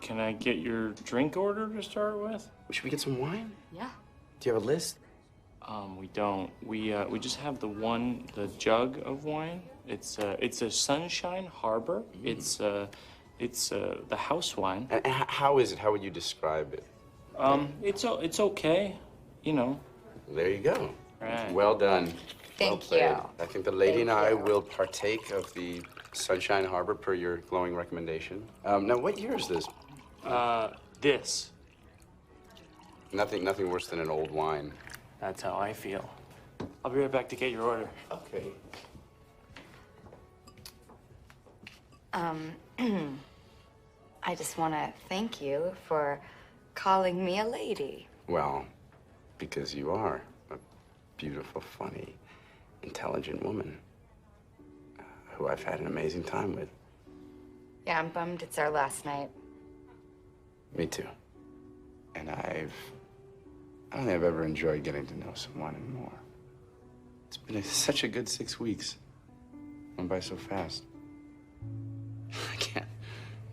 Can I get your drink order to start with? Should we get some wine? Yeah. Do you have a list? We don't. We just have the jug of wine. It's a Sunshine Harbor. It's the house wine. And how is it? How would you describe it? It's okay, you know. There you go. Right. Well done. Thank well played. you. I think the lady and Thank I you. will partake of the Sunshine Harbor per your glowing recommendation. Now, what year is this? This. Nothing worse than an old wine. That's how I feel. I'll be right back to get your order. Okay. I just want to thank you for calling me a lady. Well, because you are a beautiful, funny, intelligent woman who I've had an amazing time with. Yeah, I'm bummed it's our last night. Me too. And I don't think I've ever enjoyed getting to know someone more. It's been such a good 6 weeks. Went by so fast. I can't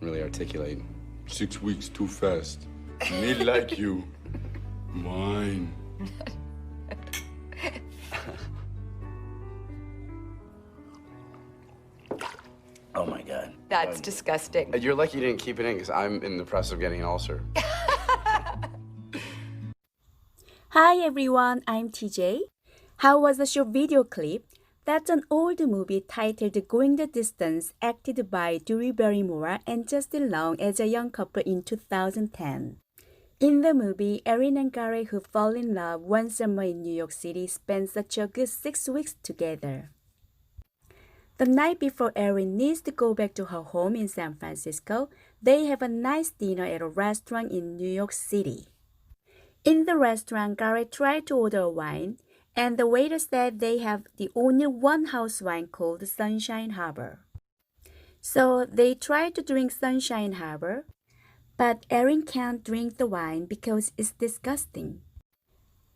really articulate. 6 weeks too fast. Me like you. Mine. Oh my God. That's disgusting. You're lucky you didn't keep it in because I'm in the process of getting an ulcer. Hi everyone, I'm TJ. How was the short video clip? That's an old movie titled Going the Distance, acted by Drew Barrymore and Justin Long as a young couple in 2010. In the movie, Erin and Gary, who fall in love one summer in New York City, spend such a good 6 weeks together. The night before Erin needs to go back to her home in San Francisco, they have a nice dinner at a restaurant in New York City. In the restaurant, Gary tried to order a wine, and the waiter said they have the only one house wine called Sunshine Harbor. So they tried to drink Sunshine Harbor, but Erin can't drink the wine because it's disgusting.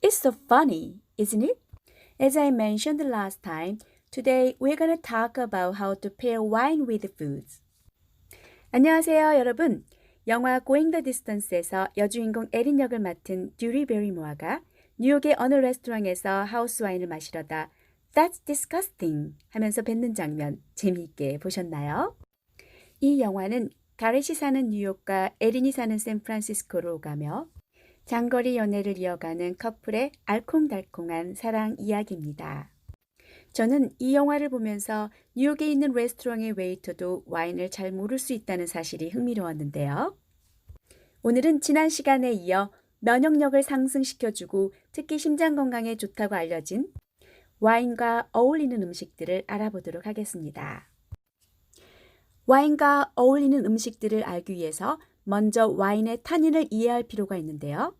It's so funny, isn't it? As I mentioned last time, today we're going to talk about how to pair wine with foods. 안녕하세요, 여러분. 영화 Going the Distance에서 여주인공 에린 역을 맡은 듀리 베리모어가 뉴욕의 어느 레스토랑에서 하우스 와인을 마시려다 That's disgusting 하면서 뱉는 장면 재미있게 보셨나요? 이 영화는 가렛이 사는 뉴욕과 에린이 사는 샌프란시스코로 가며 장거리 연애를 이어가는 커플의 알콩달콩한 사랑 이야기입니다. 저는 이 영화를 보면서 뉴욕에 있는 레스토랑의 웨이터도 와인을 잘 모를 수 있다는 사실이 흥미로웠는데요. 오늘은 지난 시간에 이어 면역력을 상승시켜주고 특히 심장건강에 좋다고 알려진 와인과 어울리는 음식들을 알아보도록 하겠습니다. 와인과 어울리는 음식들을 알기 위해서 먼저 와인의 타닌을 이해할 필요가 있는데요.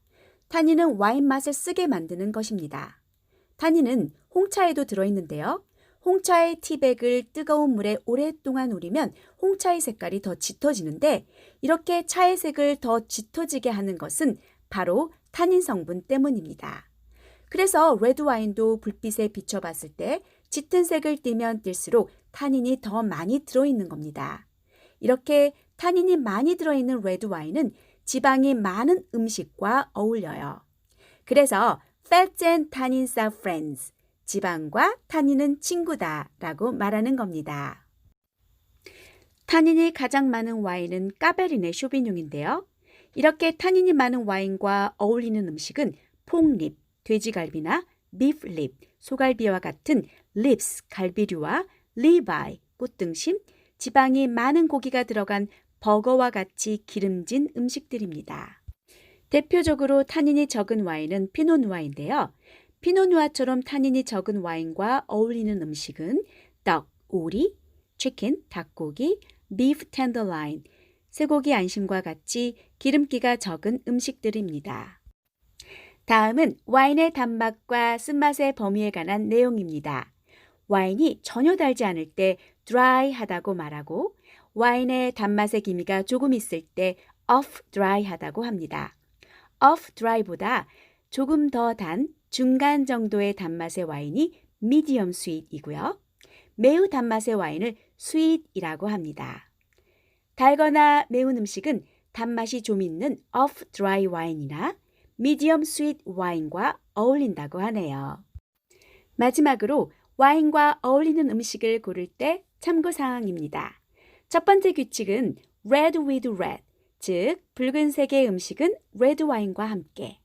타닌은 와인 맛을 쓰게 만드는 것입니다. 타닌은 홍차에도 들어있는데요. 홍차의 티백을 뜨거운 물에 오랫동안 우리면 홍차의 색깔이 더 짙어지는데 이렇게 차의 색을 더 짙어지게 하는 것은 바로 타닌성분 때문입니다. 그래서 레드와인도 불빛에 비춰봤을 때 짙은 색을 띠면 띨수록 타닌이 더 많이 들어있는 겁니다. 이렇게 타닌이 많이 들어있는 레드와인은 지방이 많은 음식과 어울려요. 그래서 Fats and tannins are friends. 지방과 타닌은 친구다 라고 말하는 겁니다. 타닌이 가장 많은 와인은 까베르네 쇼비뇽인데요. 이렇게 타닌이 많은 와인과 어울리는 음식은 폭립, 돼지갈비나 비프립, 소갈비와 같은 립스, 갈비류와 리바이, 꽃등심, 지방이 많은 고기가 들어간 버거와 같이 기름진 음식들입니다. 대표적으로 타닌이 적은 와인은 피노누아인데요. 피노누아처럼 타닌이 적은 와인과 어울리는 음식은 떡, 오리, 치킨, 닭고기, 비프 텐더라인, 쇠고기 안심과 같이 기름기가 적은 음식들입니다. 다음은 와인의 단맛과 쓴맛의 범위에 관한 내용입니다. 와인이 전혀 달지 않을 때 드라이하다고 말하고 와인의 단맛의 기미가 조금 있을 때 off dry하다고 합니다. off dry보다 조금 더 단 중간 정도의 단맛의 와인이 medium sweet이고요. 매우 단맛의 와인을 sweet이라고 합니다. 달거나 매운 음식은 단맛이 좀 있는 off dry 와인이나 medium sweet 와인과 어울린다고 하네요. 마지막으로 와인과 어울리는 음식을 고를 때 참고사항입니다. 첫 번째 규칙은 red with red, 즉 붉은색의 음식은 레드 와인과 함께.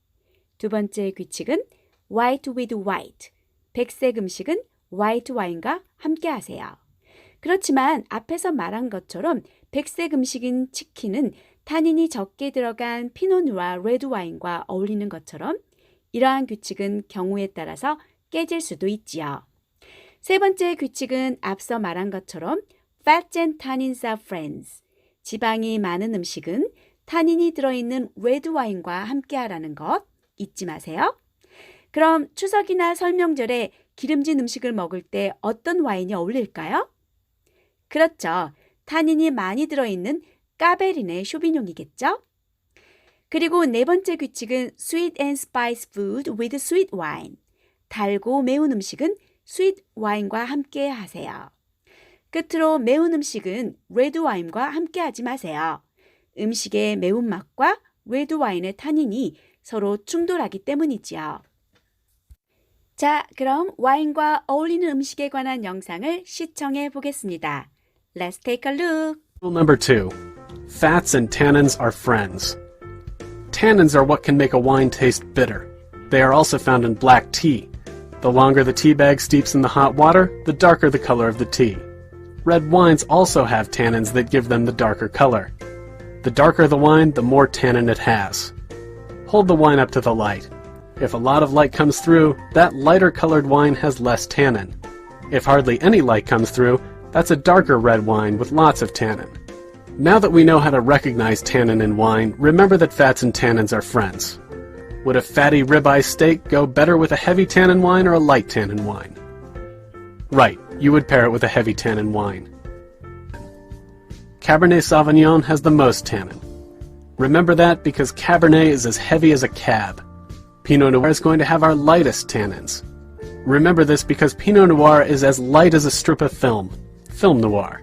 두 번째 규칙은 white with white, 백색 음식은 화이트 와인과 함께 하세요. 그렇지만 앞에서 말한 것처럼 백색 음식인 치킨은 타닌이 적게 들어간 피노누아 레드 와인과 어울리는 것처럼 이러한 규칙은 경우에 따라서 깨질 수도 있지요. 세 번째 규칙은 앞서 말한 것처럼 fats and tannins are friends. 지방이 많은 음식은 타닌이 들어있는 레드 와인과 함께 하라는 것 잊지 마세요. 그럼 추석이나 설명절에 기름진 음식을 먹을 때 어떤 와인이 어울릴까요? 그렇죠. 타닌이 많이 들어있는 까베르네 쇼비뇽이겠죠? 그리고 네 번째 규칙은 sweet and spice food with sweet wine. 달고 매운 음식은 sweet 와인과 함께 하세요. 끝으로 매운 음식은 레드 와인과 함께 하지 마세요. 음식의 매운맛과 레드 와인의 타닌이 서로 충돌하기 때문이지요. 자, 그럼 와인과 어울리는 음식에 관한 영상을 시청해 보겠습니다. Let's take a look. Rule number 2. Fats and tannins are friends. Tannins are what can make a wine taste bitter. They are also found in black tea. The longer the tea bag steeps in the hot water, the darker the color of the tea. Red wines also have tannins that give them the darker color. The darker the wine, the more tannin it has. Hold the wine up to the light. If a lot of light comes through, that lighter colored wine has less tannin. If hardly any light comes through, that's a darker red wine with lots of tannin. Now that we know how to recognize tannin in wine, remember that fats and tannins are friends. Would a fatty ribeye steak go better with a heavy tannin wine or a light tannin wine? Right, you would pair it with a heavy tannin wine. Cabernet Sauvignon has the most tannin. Remember that because Cabernet is as heavy as a cab. Pinot Noir is going to have our lightest tannins. Remember this because Pinot Noir is as light as a strip of film noir.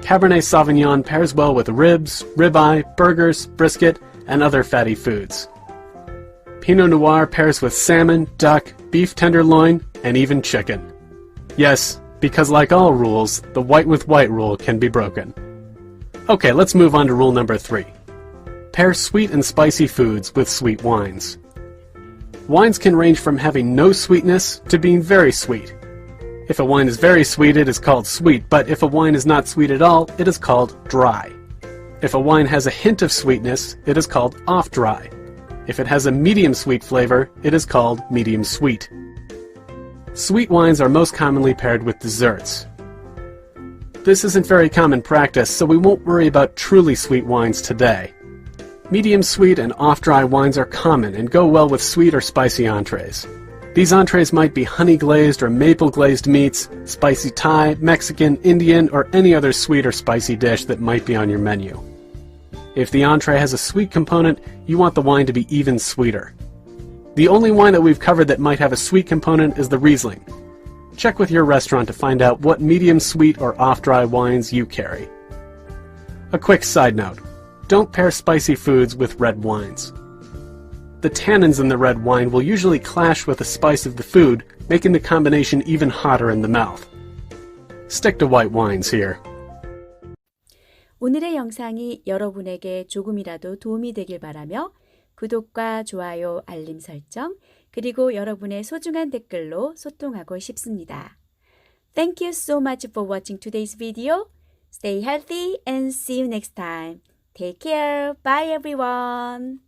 Cabernet Sauvignon pairs well with ribs, ribeye, burgers, brisket, and other fatty foods. Pinot Noir pairs with salmon, duck, beef tenderloin, and even chicken. Yes, because like all rules, the white with white rule can be broken. Okay, let's move on to rule number 3. Pair sweet and spicy foods with sweet wines. Wines can range from having no sweetness to being very sweet. If a wine is very sweet, it is called sweet, but if a wine is not sweet at all, it is called dry. If a wine has a hint of sweetness, it is called off-dry. If it has a medium sweet flavor, it is called medium sweet. Sweet wines are most commonly paired with desserts. This isn't very common practice, so we won't worry about truly sweet wines today. Medium sweet and off-dry wines are common and go well with sweet or spicy entrees. These entrees might be honey-glazed or maple-glazed meats, spicy Thai, Mexican, Indian, or any other sweet or spicy dish that might be on your menu. If the entree has a sweet component, you want the wine to be even sweeter. The only wine that we've covered that might have a sweet component is the Riesling. Check with your restaurant to find out what medium sweet or off-dry wines you carry. A quick side note. Don't pair spicy foods with red wines. The tannins in the red wine will usually clash with the spice of the food, making the combination even hotter in the mouth. Stick to white wines here. 오늘의 영상이 여러분에게 조금이라도 도움이 되길 바라며 구독과 좋아요, 알림 설정, 그리고 여러분의 소중한 댓글로 소통하고 싶습니다. Thank you so much for watching today's video. Stay healthy and see you next time. Take care. Bye everyone.